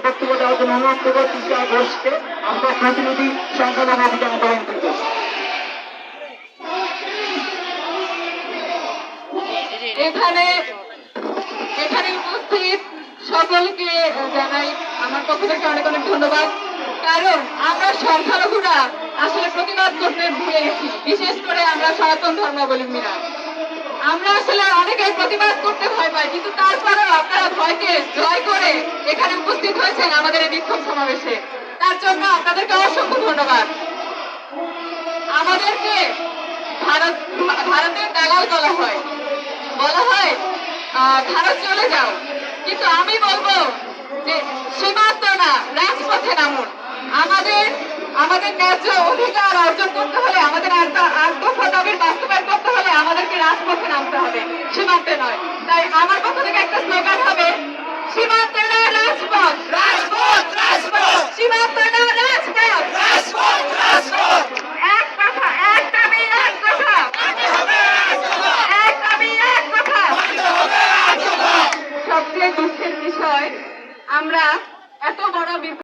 বক্তব্য দেওয়ার জন্য অনুরোধ করবো তৃতীয় ঘোষকে, আমরা প্রতিনিধি সংখ্যালঘু অভিযান আন্দোলন থেকে। এখানে এখানে উপস্থিত সকলকে জানাই আমার পক্ষ থেকে অনেক অনেক ধন্যবাদ। কারণ আমরা সংখ্যালঘুরা আসলে প্রতিবাদ করতে ভুলে গেছি, বিশেষ করে আমরা সনাতন ধর্মাবলম্বীরা। আমরা আসলে অনেকেই প্রতিবাদ করতে ভয় পাই, কিন্তু তারপরেও আপনারা ভয়কে জয় করে এখানে উপস্থিত হয়েছেন আমাদের এই বিক্ষোভ সমাবেশে। তার জন্য আপনাদেরকে অসংখ্য ধন্যবাদ। আমাদেরকে ভারতের দালাল বলা হয়, ভারত চলে যাও, কিন্তু আমি বলবো যে সীমান্ত না, রাজপথে নামুন। আমাদের ন্যায্য অধিকার অর্জন করতে হলে, আমাদের 8 দফা দাবির বাস্তবায়ন করতে হলে আমাদেরকে রাজপথে নামতে হবে, সীমান্তে নয়। তাই আমার পক্ষ থেকে একটা স্লোগান হবে, সীমান্তে না রাজপথ, রাজপথ রাজপথ, সীমান্তে না রাজপথ, রাজপথ রাজপথ। এক কথা, এক দাবি, এক কথা, এক দাবি, এক কথা। সবচেয়ে দুঃখের বিষয়, আমরা এত বড়